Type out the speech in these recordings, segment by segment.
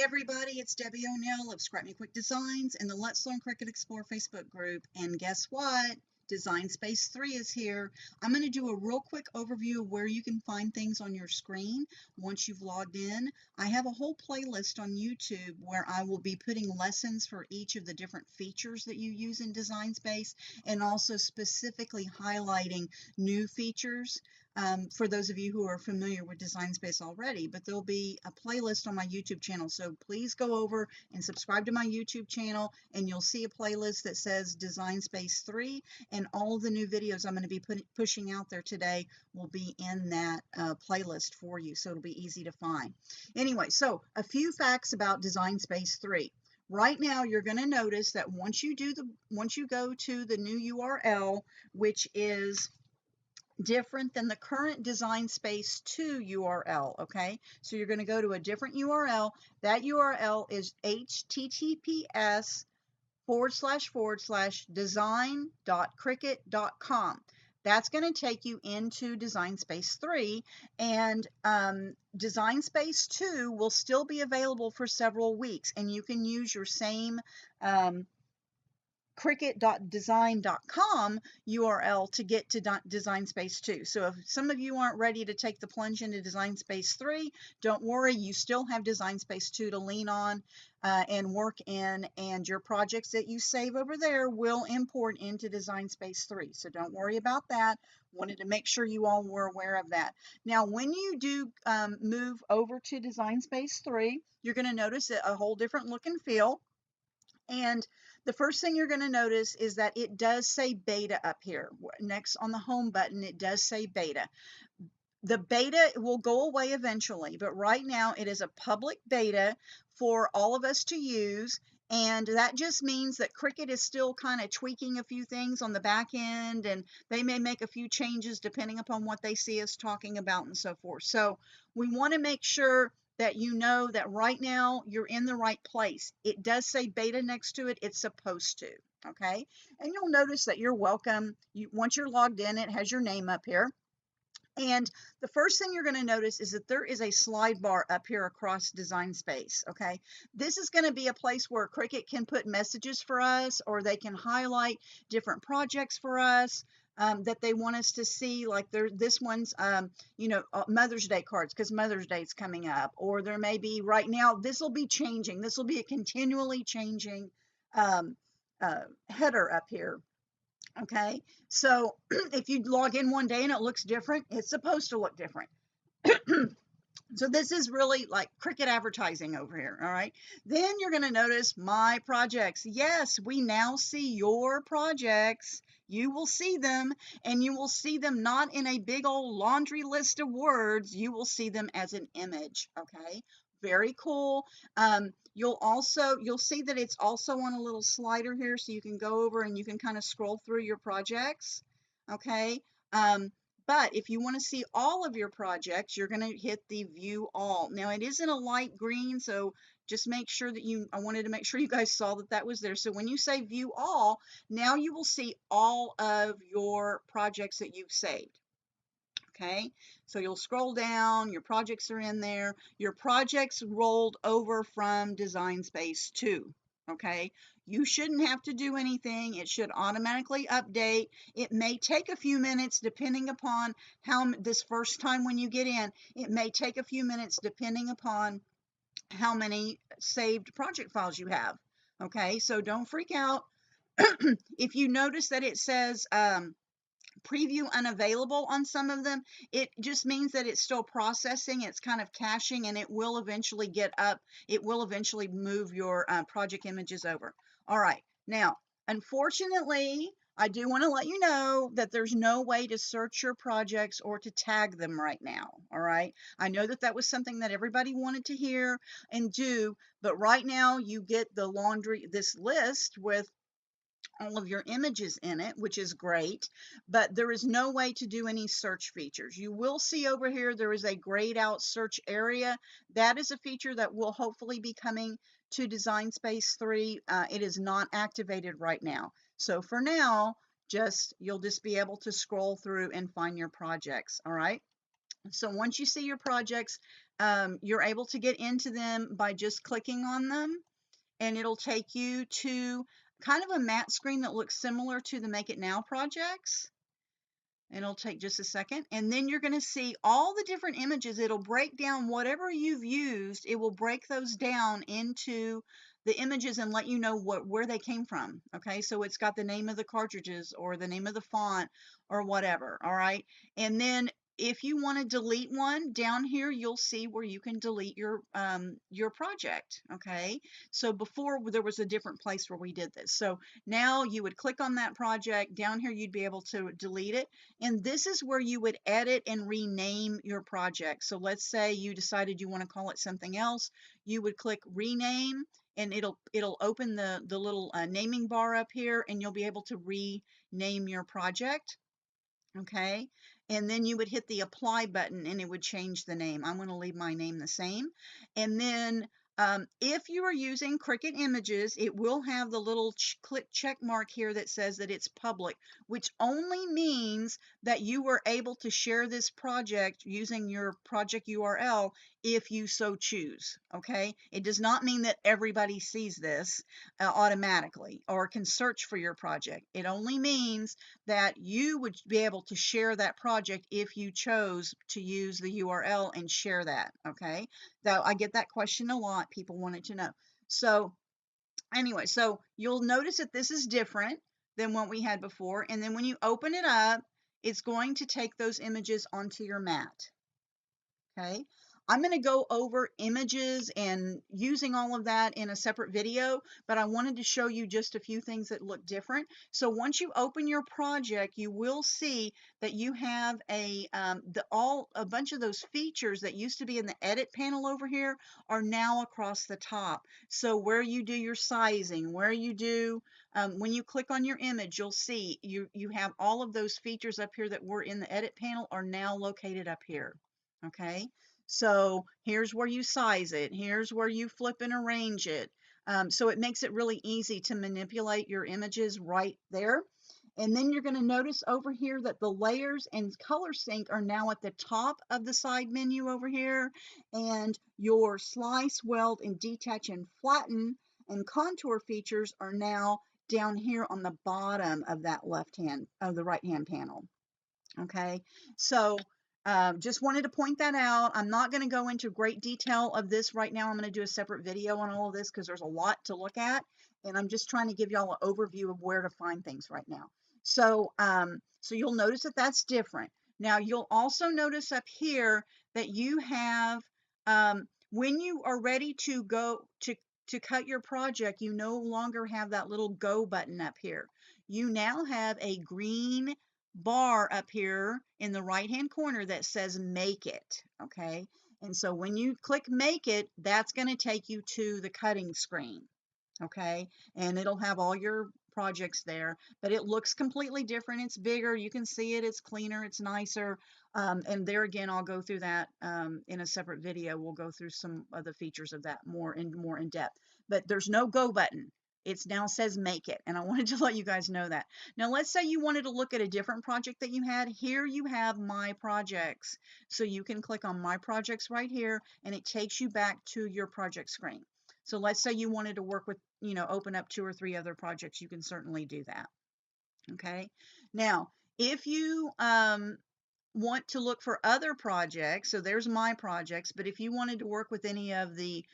everybody, it's Debbie O'Neill of Scrap Me Quick Designs in the Let's Learn Cricut Explore Facebook group. And guess what? Design Space 3 is here. I'm going to do a real quick overview of where you can find things on your screen once you've logged in. I have a whole playlist on YouTube where I will be putting lessons for each of the different features that you use in Design Space, and also specifically highlighting new features. For those of you who are familiar with Design Space already, but there'll be a playlist on my YouTube channel. So please go over and subscribe to my YouTube channel, and you'll see a playlist that says Design Space 3, and all of the new videos I'm going to be pushing out there today will be in that playlist for you. So it'll be easy to find. Anyway, so a few facts about Design Space 3. Right now, you're going to notice that once you go to the new URL, which is different than the current Design Space 2 URL, okay? So you're going to go to a different URL. That URL is https://design.cricut.com. That's going to take you into Design Space 3, and Design Space 2 will still be available for several weeks, and you can use your same cricut.design.com URL to get to Design Space 2. So if some of you aren't ready to take the plunge into Design Space 3, don't worry, you still have Design Space 2 to lean on and work in, and your projects that you save over there will import into Design Space 3. So don't worry about that. Wanted to make sure you all were aware of that. Now, when you do move over to Design Space 3, you're going to notice a whole different look and feel. And the first thing you're going to notice is that it does say beta up here. Next on the home button, it does say beta. The beta will go away eventually, but right now it is a public beta for all of us to use. And that just means that Cricut is still kind of tweaking a few things on the back end, and they may make a few changes depending upon what they see us talking about and so forth. So we want to make sure that you know that right now you're in the right place. It does say beta next to it. It's supposed to, okay? And you'll notice that you're welcome. Once you're logged in, it has your name up here. And the first thing you're going to notice is that there is a slide bar up here across Design Space, okay? This is going to be a place where Cricut can put messages for us, or they can highlight different projects for us that they want us to see. Like this one's, Mother's Day cards, because Mother's Day is coming up. Or there may be, right now, this will be changing. This will be a continually changing header up here. Okay, so if you log in one day and it looks different, it's supposed to look different. So this is really like Cricut advertising over here, all right? Then you're going to notice My Projects. Yes, we now see your projects. You will see them, and you will see them not in a big old laundry list of words. You will see them as an image, okay? Very cool. You'll see that it's also on a little slider here, so you can go over and you can kind of scroll through your projects, okay? But if you want to see all of your projects, you're going to hit the View All. Now, it is in a light green, so just make sure that I wanted to make sure you guys saw that that was there. So when you say View All, now you will see all of your projects that you've saved. Okay, so you'll scroll down, your projects are in there. Your projects rolled over from Design Space 2. Okay, you shouldn't have to do anything. It should automatically update. It may take a few minutes depending upon this first time when you get in. It may take a few minutes depending upon how many saved project files you have. Okay, so don't freak out. If you notice that it says preview unavailable on some of them, it just means that it's still processing. It's kind of caching, and it will eventually get up. It will eventually move your project images over. All right, now unfortunately I do want to let you know that there's no way to search your projects or to tag them right now. All right, I know that that was something that everybody wanted to hear and do, but right now you get this list with all of your images in it, which is great, but there is no way to do any search features. You will see over here there is a grayed out search area. That is a feature that will hopefully be coming to Design Space 3. It is not activated right now. So for now, you'll just be able to scroll through and find your projects. All right. So once you see your projects, You're able to get into them by just clicking on them, and it'll take you to kind of a matte screen that looks similar to the Make It Now projects. And it'll take just a second, and then you're going to see all the different images. It'll break down whatever you've used. It will break those down into the images and let you know where they came from. Okay, so it's got the name of the cartridges or the name of the font or whatever. All right, and then if you want to delete one, down here you'll see where you can delete your project. Okay, so before there was a different place where we did this. So now you would click on that project. Down here you'd be able to delete it, and this is where you would edit and rename your project. So let's say you decided you want to call it something else. You would click rename, and it'll open the little naming bar up here, and you'll be able to rename your project. Okay, and then you would hit the apply button and it would change the name. I'm going to leave my name the same. And then if you are using Cricut Images, it will have the little click check mark here that says that it's public, which only means that you were able to share this project using your project URL if you so choose. Okay, it does not mean that everybody sees this automatically or can search for your project. It only means that you would be able to share that project if you chose to use the URL and share that. Okay, so I get that question a lot. People wanted to know. So anyway, so you'll notice that this is different than what we had before, and then when you open it up, it's going to take those images onto your mat. Okay, I'm going to go over images and using all of that in a separate video, but I wanted to show you just a few things that look different. So once you open your project, you will see that you have a bunch of those features that used to be in the edit panel over here are now across the top. So where you do your sizing, where you do when you click on your image, you'll see you have all of those features up here that were in the edit panel are now located up here. Okay, so here's where you size it. Here's where you flip and arrange it. So it makes it really easy to manipulate your images right there. And then you're going to notice over here that the layers and color sync are now at the top of the side menu over here. And your slice, weld, and detach and flatten and contour features are now down here on the bottom of that the right hand panel. Okay, so just wanted to point that out. I'm not going to go into great detail of this right now. I'm going to do a separate video on all of this because there's a lot to look at, and I'm just trying to give y'all an overview of where to find things right now. So, so you'll notice that that's different. Now, you'll also notice up here that you have, when you are ready to go to cut your project, you no longer have that little go button up here. You now have a green bar up here in the right hand corner that says make it. Okay, and so when you click make it, that's going to take you to the cutting screen. Okay, and it'll have all your projects there, but it looks completely different. It's bigger, you can see it, it's cleaner, it's nicer. And there again, I'll go through that in a separate video. We'll go through some of the features of that more in depth, but there's no go button. It now says make it, and I wanted to let you guys know that. Now, let's say you wanted to look at a different project that you had. Here you have my projects. So you can click on my projects right here, and it takes you back to your project screen. So let's say you wanted to work with, open up 2 or 3 other projects, you can certainly do that. Okay. Now, if you want to look for other projects, so there's my projects, but if you wanted to work with any of the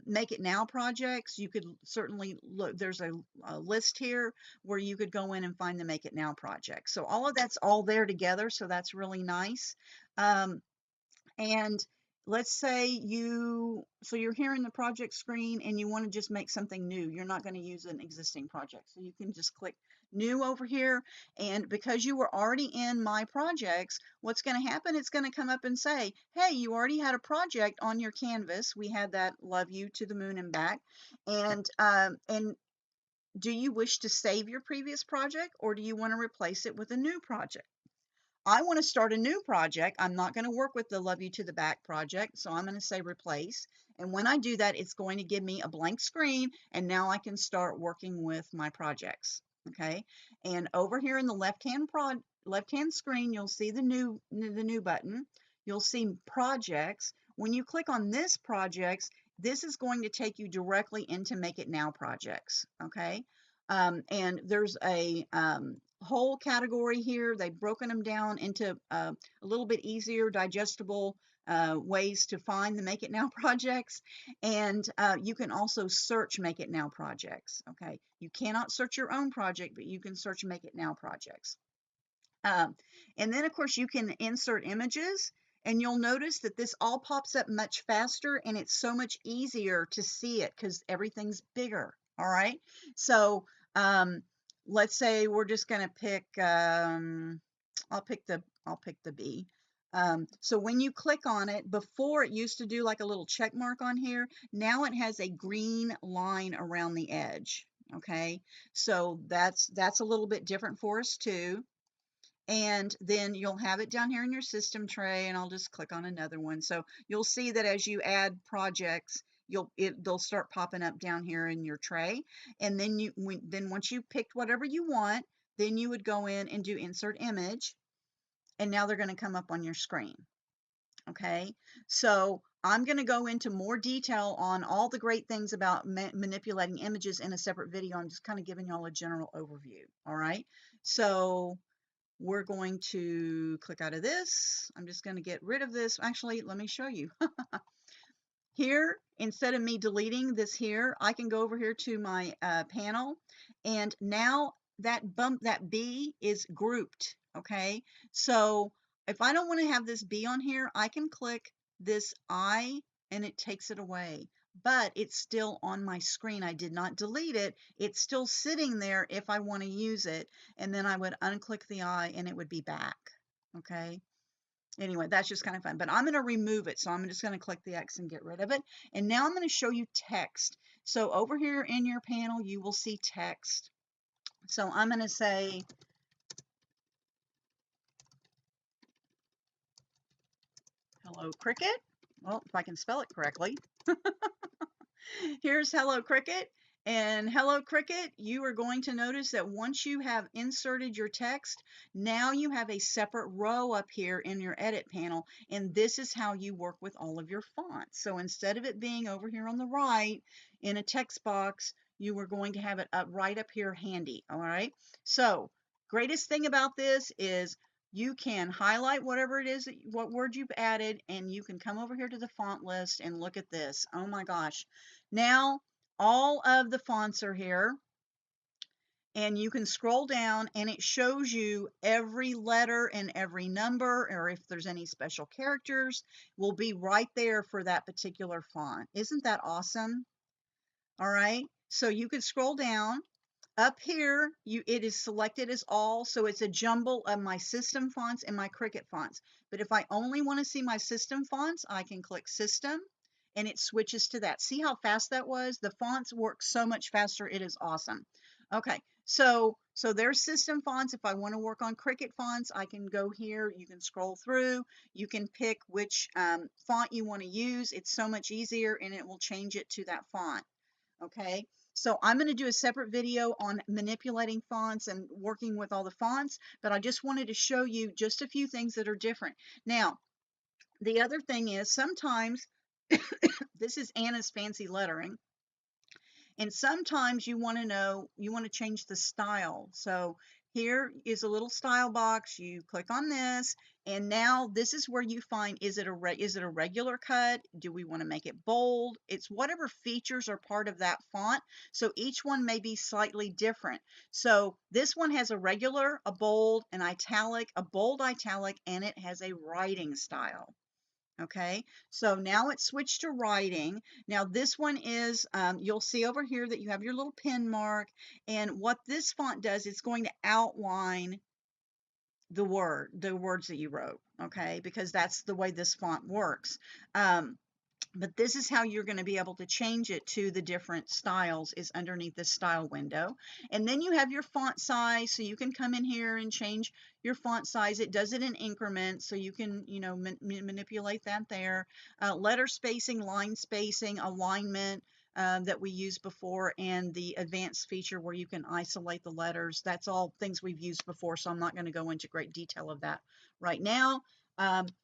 Make It Now projects, you could certainly look. There's a list here where you could go in and find the Make It Now project. So all of that's all there together, so that's really nice. And let's say you're here in the project screen and you want to just make something new. You're not going to use an existing project. So you can just click new over here. And because you were already in my projects, what's going to happen? It's going to come up and say, hey, you already had a project on your canvas. We had that Love You to the Moon and Back. And do you wish to save your previous project, or do you want to replace it with a new project? I want to start a new project. I'm not going to work with the Love You to the Back project, so I'm going to say replace. And when I do that, it's going to give me a blank screen, and now I can start working with my projects. Okay, and over here in the left-hand screen, you'll see the new button. You'll see projects. when you click on this projects, this is going to take you directly into Make It Now projects, okay? And there's a whole category here. They've broken them down into a little bit easier, digestible ways to find the Make It Now projects. And you can also search Make It Now projects, okay? You cannot search your own project, but you can search Make It Now projects. And then, of course, you can insert images, and you'll notice that this all pops up much faster, and it's so much easier to see it because everything's bigger, all right? So let's say we're just going to pick, I'll pick the B. So when you click on it, before it used to do like a little check mark on here, now it has a green line around the edge, okay? So that's a little bit different for us too. And then you'll have it down here in your system tray, and I'll just click on another one. So you'll see that as you add projects, they'll start popping up down here in your tray. And then once you picked whatever you want, then you would go in and do insert image, and now they're going to come up on your screen. Okay, so I'm going to go into more detail on all the great things about manipulating images in a separate video. I'm just kind of giving y'all a general overview. All right, so we're going to click out of this. I'm just going to get rid of this. Actually, let me show you. Here, instead of me deleting this here, I can go over here to my panel, and now that B is grouped, okay? So if I don't want to have this B on here, I can click this I, and it takes it away. But it's still on my screen. I did not delete it. It's still sitting there if I want to use it. And then I would unclick the I, and it would be back, okay? Anyway, that's just kind of fun, but I'm going to remove it. So I'm just going to click the X and get rid of it. And now I'm going to show you text. So over here in your panel, you will see text. So I'm going to say, hello, Cricut. Well, if I can spell it correctly. Here's Hello Cricut. And Hello Cricut, you are going to notice that once you have inserted your text, now you have a separate row up here in your edit panel, and this is how you work with all of your fonts. So instead of it being over here on the right in a text box, you are going to have it up right up here handy, all right? So greatest thing about this is you can highlight whatever it is, what word you've added, and you can come over here to the font list and look at this. Oh my gosh. Now, all of the fonts are here, and you can scroll down and it shows you every letter and every number, or if there's any special characters, will be right there for that particular font. Isn't that awesome? All right, so you could scroll down. Up here, it is selected as all, so it's a jumble of my system fonts and my Cricut fonts. But if I only want to see my system fonts, I can click System, and it switches to that. See how fast that was? The fonts work so much faster. It is awesome. Okay, so there's system fonts. If I want to work on Cricut fonts, I can go here. You can scroll through. You can pick which font you want to use. It's so much easier, and it will change it to that font. Okay, so I'm going to do a separate video on manipulating fonts and working with all the fonts, but I just wanted to show you just a few things that are different. Now, the other thing is sometimes, this is Anna's fancy lettering, and sometimes you want to change the style. So here is a little style box. You click on this, and now this is where you find, is it a regular cut? Do we want to make it bold? It's whatever features are part of that font. So each one may be slightly different. So this one has a regular, a bold, an italic, a bold italic, and it has a writing style. Okay, so now it's switched to writing. Now this one is, you'll see over here that you have your little pen mark, and what this font does, it's going to outline the words that you wrote, okay, because that's the way this font works. But this is how you're going to be able to change it to the different styles, is underneath the style window. And then you have your font size, so you can come in here and change your font size. It does it in increments, so you can, manipulate that there. Letter spacing, line spacing, alignment that we used before, and the advanced feature where you can isolate the letters. That's all things we've used before, so I'm not going to go into great detail of that right now.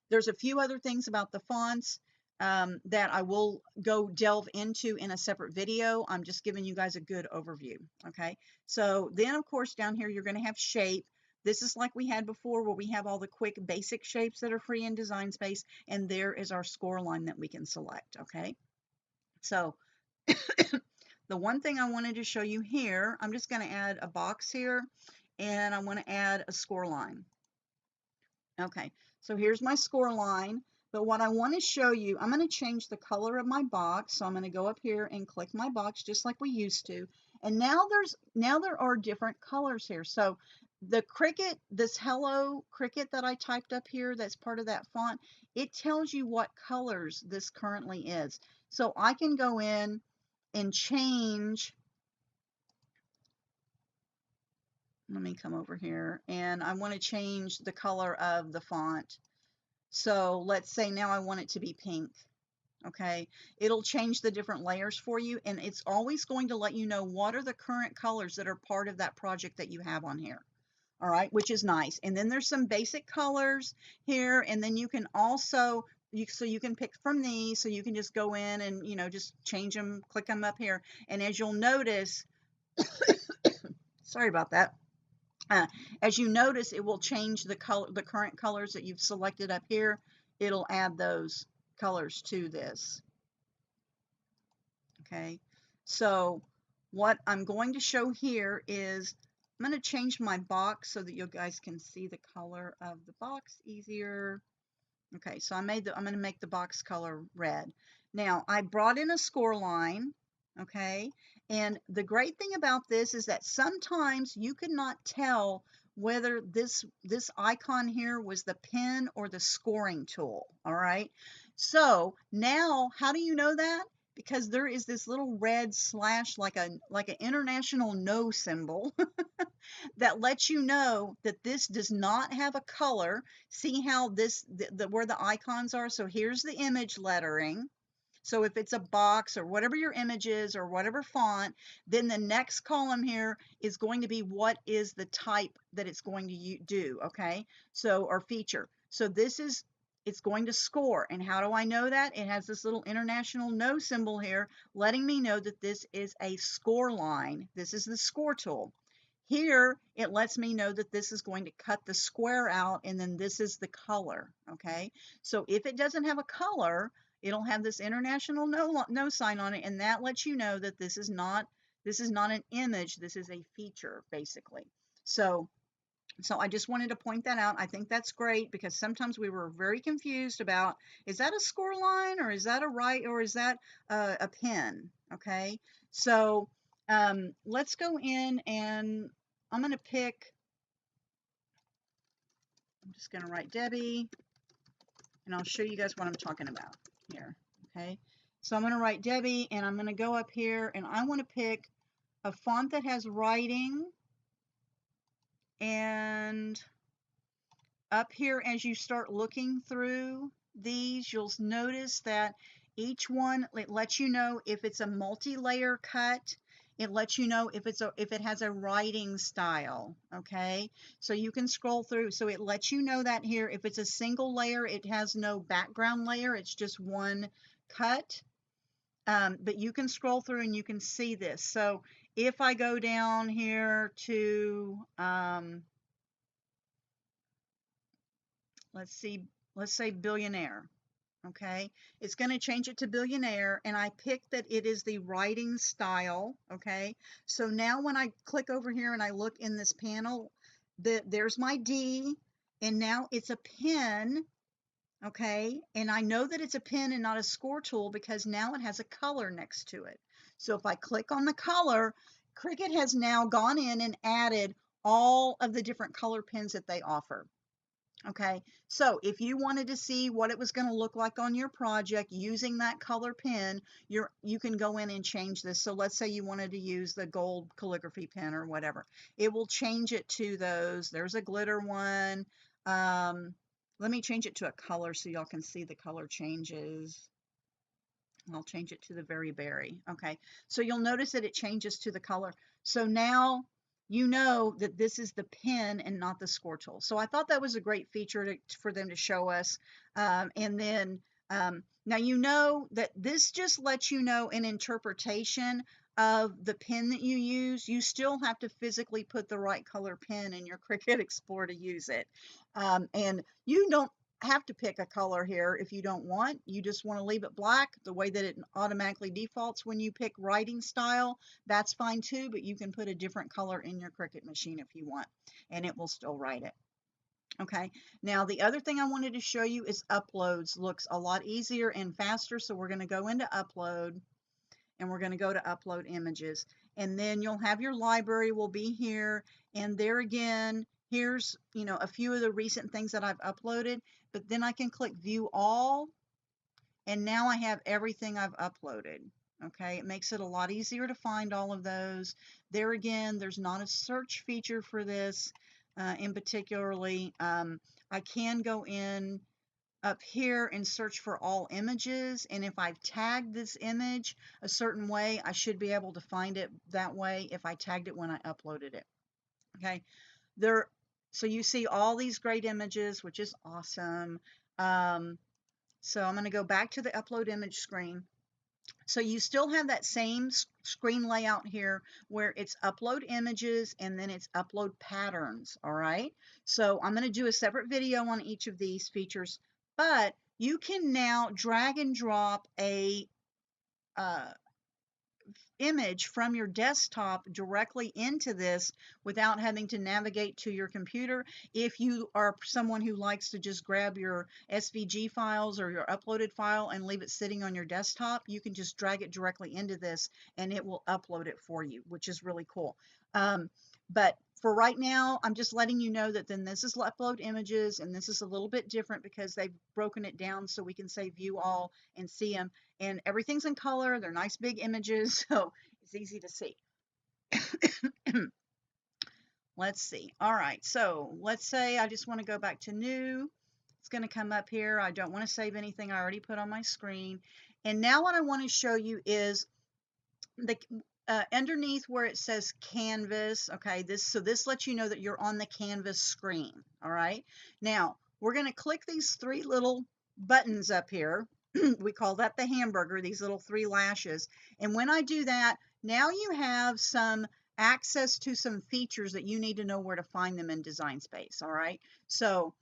There's a few other things about the fonts. that I will go delve into in a separate video. I'm just giving you guys a good overview. Okay, so then of course down here you're going to have shape. This is like we had before, where we have all the quick basic shapes that are free in Design Space, and there is our score line that we can select. Okay, so the one thing I wanted to show you here, I'm just going to add a box here, and I want to add a score line. Okay, so here's my score line, but what I want to show you, I'm going to change the color of my box. So I'm going to go up here and click my box just like we used to. And now there are different colors here. So the Cricut, this Hello Cricut that I typed up here, that's part of that font, it tells you what colors this currently is. So I can go in and change. Let me come over here, and I want to change the color of the font. So let's say now I want it to be pink. Okay, it'll change the different layers for you, and it's always going to let you know what are the current colors that are part of that project that you have on here. All right, which is nice. And then there's some basic colors here, and then you can also so you can pick from these, so you can just go in and just change them, click them up here, and as you'll notice, sorry about that. As you notice, it will change the current colors that you've selected up here. It'll add those colors to this. Okay, so what I'm going to show here is I'm going to change my box so that you guys can see the color of the box easier. Okay, so I'm going to make the box color red. Now I brought in a score line. Okay, and the great thing about this is that sometimes you could not tell whether this icon here was the pen or the scoring tool. All right, so now how do you know that? Because there is this little red slash, like an international no symbol that lets you know that this does not have a color. See how this where the icons are? So here's the image lettering. So if it's a box or whatever your image is or whatever font, then the next column here is going to be what is the type that it's going to do, okay? So, or feature. So this is, it's going to score. And how do I know that? It has this little international no symbol here letting me know that this is a score line. This is the score tool. Here, it lets me know that this is going to cut the square out, and then this is the color, okay? So if it doesn't have a color, it'll have this international no sign on it, and that lets you know that this is not an image, this is a feature, basically. So I just wanted to point that out. I think that's great because sometimes we were very confused about, is that a score line, or is that a pen? Okay, so let's go in, and I'm going to pick, I'm just going to write Debbie, and I'll show you guys what I'm talking about here. Okay, so I'm going to write Debbie, and I'm going to go up here, and I want to pick a font that has writing. And up here, as you start looking through these, you'll notice that each one, it lets you know if it's a multi-layer cut. It lets you know if it has a writing style. Okay, so you can scroll through. So it lets you know that here, if it's a single layer, it has no background layer. It's just one cut. But you can scroll through and you can see this. So if I go down here to let's say billionaire. Okay, it's going to change it to billionaire, and I picked that it is the writing style. Okay, so now when I click over here and I look in this panel, there's my D, and now it's a pen. Okay, and I know that it's a pen and not a score tool because now it has a color next to it. So if I click on the color, Cricut has now gone in and added all of the different color pens that they offer. Okay, so if you wanted to see what it was going to look like on your project using that color pen, you can go in and change this. So let's say you wanted to use the gold calligraphy pen or whatever. It will change it to those. There's a glitter one. Let me change it to a color so y'all can see the color changes. I'll change it to the very berry. Okay, so you'll notice that it changes to the color. So now you know that this is the pen and not the score tool. So I thought that was a great feature for them to show us. And then Now you know that this just lets you know an interpretation of the pen that you use. You still have to physically put the right color pen in your Cricut Explorer to use it. And you don't have to pick a color here if you don't want. You just want to leave it black the way that it automatically defaults when you pick writing style. That's fine too, but you can put a different color in your Cricut machine if you want, and it will still write it. Okay, now the other thing I wanted to show you is uploads. Looks a lot easier and faster, so we're going to go into upload, and we're going to go to upload images, and then you'll have your library will be here, and there again, here's a few of the recent things that I've uploaded, but then I can click view all, and now I have everything I've uploaded. Okay, it makes it a lot easier to find all of those. There again, there's not a search feature for this in particularly. I can go in up here and search for all images, and if I've tagged this image a certain way, I should be able to find it that way if I tagged it when I uploaded it. Okay, so you see all these great images, which is awesome. So I'm going to go back to the upload image screen. So you still have that same screen layout here where it's upload images and then it's upload patterns. All right. So I'm going to do a separate video on each of these features, but you can now drag and drop a uh, image from your desktop directly into this without having to navigate to your computer. If you are someone who likes to just grab your SVG files or your uploaded file and leave it sitting on your desktop, you can just drag it directly into this and it will upload it for you, which is really cool. But for right now, I'm just letting you know that then this is upload images, and this is a little bit different because they've broken it down so we can say view all and see them. And everything's in color. They're nice big images, so it's easy to see. Let's see. All right, so let's say I just want to go back to new. It's going to come up here. I don't want to save anything I already put on my screen. And now what I want to show you is the underneath where it says canvas. Okay, this lets you know that you're on the canvas screen. All right, now we're going to click these three little buttons up here. We call that the hamburger, these little three lashes. And when I do that, now you have some access to some features that you need to know where to find them in Design Space. All right, so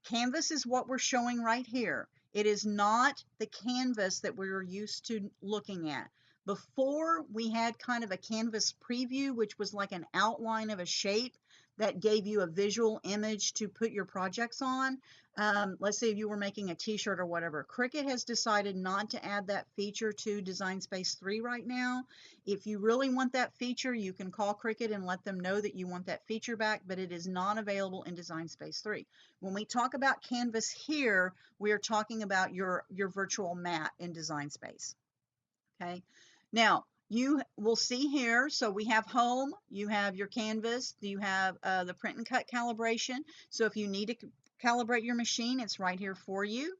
canvas is what we're showing right here. It is not the canvas that we're used to looking at. Before, we had kind of a canvas preview, which was like an outline of a shape that gave you a visual image to put your projects on. Let's say if you were making a t-shirt or whatever. Cricut has decided not to add that feature to Design Space 3 right now. If you really want that feature, you can call Cricut and let them know that you want that feature back, but it is not available in Design Space 3. When we talk about canvas here, we are talking about your virtual mat in Design Space. Okay, now you will see here, so we have home, you have your canvas, you have the print and cut calibration. So if you need to calibrate your machine, it's right here for you.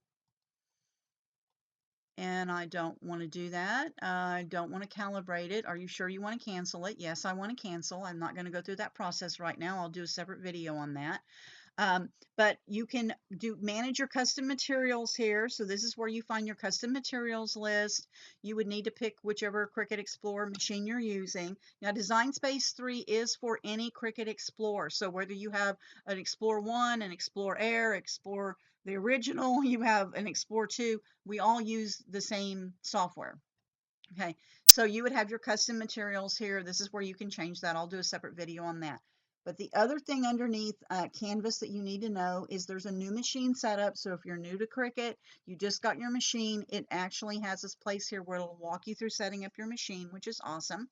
And I don't want to do that. I don't want to calibrate it. Are you sure you want to cancel it? Yes, I want to cancel. I'm not going to go through that process right now. I'll do a separate video on that. But you can manage your custom materials here. So this is where you find your custom materials list. You would need to pick whichever Cricut Explorer machine you're using. Now Design Space 3 is for any Cricut Explorer. So whether you have an Explorer 1, an Explorer Air, Explorer the original, you have an Explorer 2, we all use the same software. Okay, so you would have your custom materials here. This is where you can change that. I'll do a separate video on that. But the other thing underneath Canvas that you need to know is there's a new machine setup. So if you're new to Cricut, you just got your machine, it actually has this place here where it'll walk you through setting up your machine, which is awesome.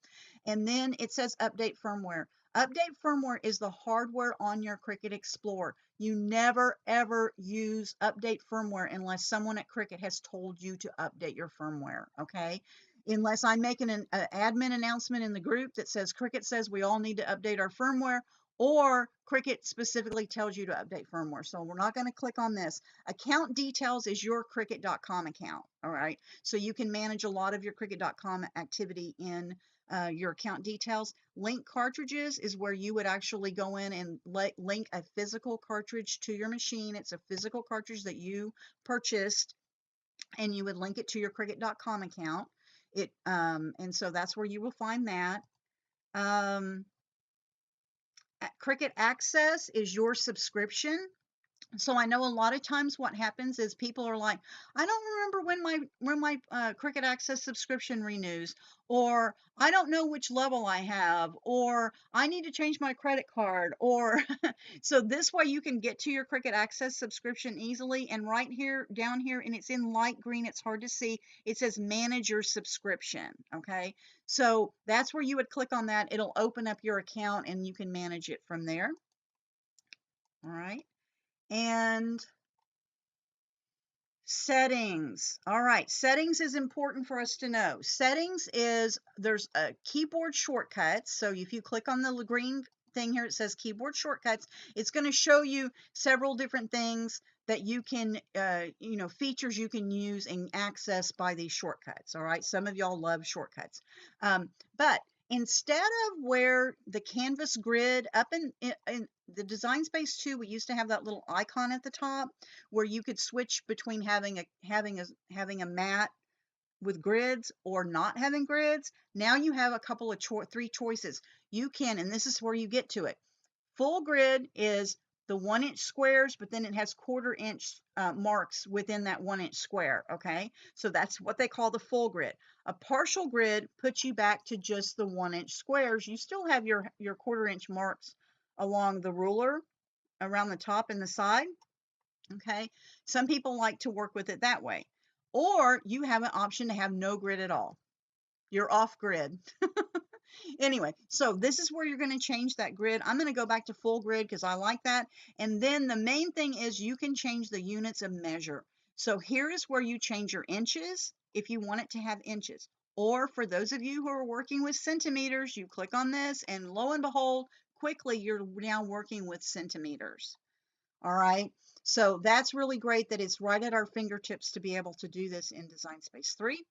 And then it says update firmware. Update firmware is the hardware on your Cricut Explorer. You never ever use update firmware unless someone at Cricut has told you to update your firmware, okay? Unless I'm making an admin announcement in the group that says Cricut says we all need to update our firmware, or Cricut specifically tells you to update firmware. So we're not going to click on this. Account details is your Cricut.com account. All right. So you can manage a lot of your Cricut.com activity in your account details. Link cartridges is where you would actually go in and link a physical cartridge to your machine. It's a physical cartridge that you purchased and you would link it to your Cricut.com account. And so that's where you will find that. Um, Cricut Access is your subscription. So I know a lot of times what happens is people are like, I don't remember when my Cricut Access subscription renews, or I don't know which level I have, or I need to change my credit card, or so this way you can get to your Cricut Access subscription easily. And right here, down here, and it's in light green, it's hard to see, it says manage your subscription. Okay, so that's where you would click on that. It'll open up your account and you can manage it from there. All right. And settings. All right, settings is important for us to know. Settings is, there's a keyboard shortcuts. So if you click on the green thing here, it says keyboard shortcuts. It's going to show you several different things that you can, features you can use and access by these shortcuts. All right, some of y'all love shortcuts. But instead of where the canvas grid up in the Design Space 2, we used to have that little icon at the top where you could switch between having a mat with grids or not having grids. Now you have a couple of three choices. You can, and this is where you get to it. Full grid is the 1-inch squares, but then it has 1/4 inch marks within that 1-inch square. Okay, so that's what they call the full grid. A partial grid puts you back to just the 1-inch squares. You still have your 1/4 inch marks along the ruler around the top and the side. Okay, some people like to work with it that way, or you have an option to have no grid at all. You're off grid. Anyway, so this is where you're going to change that grid. I'm going to go back to full grid because I like that. And then the main thing is you can change the units of measure. So here is where you change your inches if you want it to have inches. Or for those of you who are working with centimeters, you click on this and lo and behold, quickly you're now working with centimeters. All right, so that's really great that it's right at our fingertips to be able to do this in Design Space 3.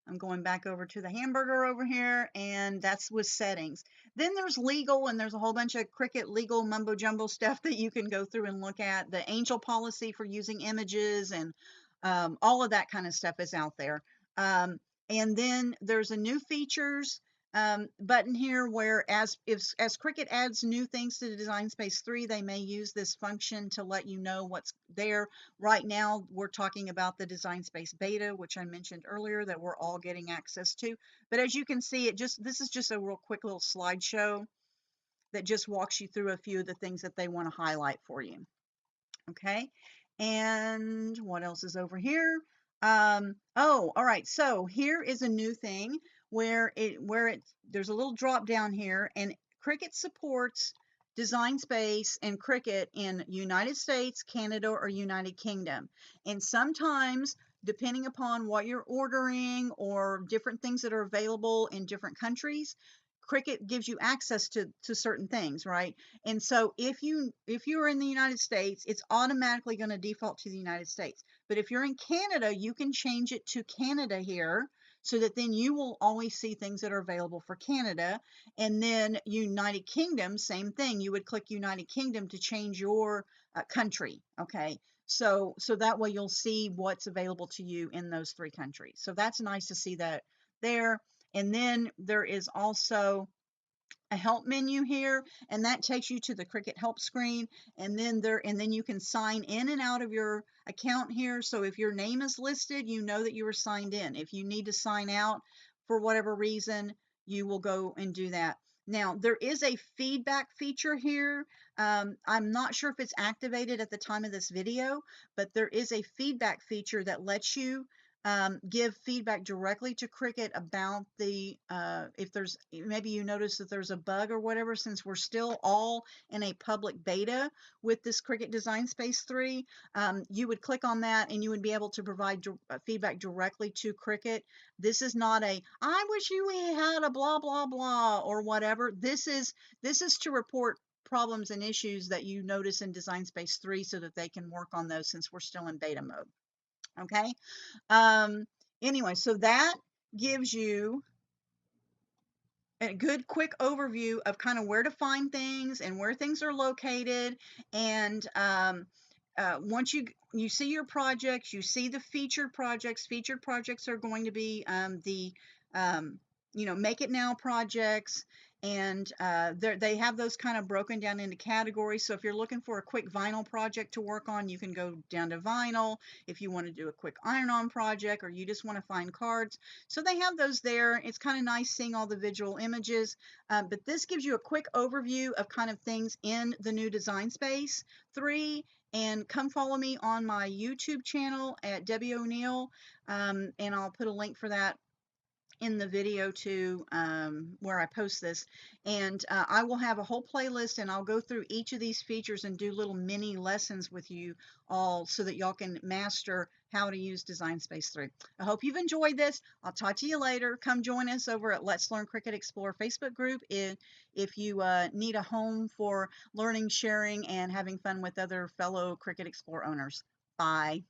I'm going back over to the hamburger over here, and that's with settings. Then there's legal, and there's a whole bunch of Cricut legal mumbo jumbo stuff that you can go through and look at. The angel policy for using images and all of that kind of stuff is out there. And then there's a new features button here where as Cricut adds new things to the Design Space 3, they may use this function to let you know what's there. Right now, we're talking about the Design Space beta, which I mentioned earlier that we're all getting access to. But as you can see, this is just a real quick little slideshow that just walks you through a few of the things that they want to highlight for you. Okay, and what else is over here? Oh, all right. So here is a new thing where there's a little drop down here, and Cricut supports Design Space and Cricut in United States, Canada, or United Kingdom. And sometimes, depending upon what you're ordering or different things that are available in different countries, Cricut gives you access to certain things, right? And so if you're in the United States, it's automatically going to default to the United States. But if you're in Canada, you can change it to Canada here so that then you will always see things that are available for Canada. And then United Kingdom, same thing. You would click United Kingdom to change your country. Okay. So that way you'll see what's available to you in those 3 countries. So that's nice to see that there. And then there is also a help menu here, and that takes you to the Cricut help screen, and then you can sign in and out of your account here. So if your name is listed, you know that you were signed in. If you need to sign out for whatever reason, you will go and do that. Now, there is a feedback feature here. I'm not sure if it's activated at the time of this video, but there is a feedback feature that lets you give feedback directly to Cricut about if there's, maybe you notice that there's a bug or whatever, since we're still all in a public beta with this Cricut Design Space 3, you would click on that and you would be able to provide feedback directly to Cricut. This is not I wish you had a blah, blah, blah, or whatever. This is to report problems and issues that you notice in Design Space 3 so that they can work on those since we're still in beta mode. Okay. Anyway, so that gives you a good quick overview of kind of where to find things and where things are located. And once you see your projects, you see the featured projects. Featured projects are going to be the um, make it now projects, and they have those kind of broken down into categories. So if you're looking for a quick vinyl project to work on, you can go down to vinyl. If you want to do a quick iron-on project, or you just want to find cards, so they have those there. It's kind of nice seeing all the visual images, but this gives you a quick overview of kind of things in the new Design Space 3. And come follow me on my YouTube channel at Debbie O'Neill, and I'll put a link for that in the video too, where I post this. And I will have a whole playlist, and I'll go through each of these features and do little mini lessons with you all so that y'all can master how to use Design Space 3. I hope you've enjoyed this. I'll talk to you later. Come join us over at Let's Learn Cricut Explore Facebook group if you need a home for learning, sharing, and having fun with other fellow Cricut Explore owners. Bye.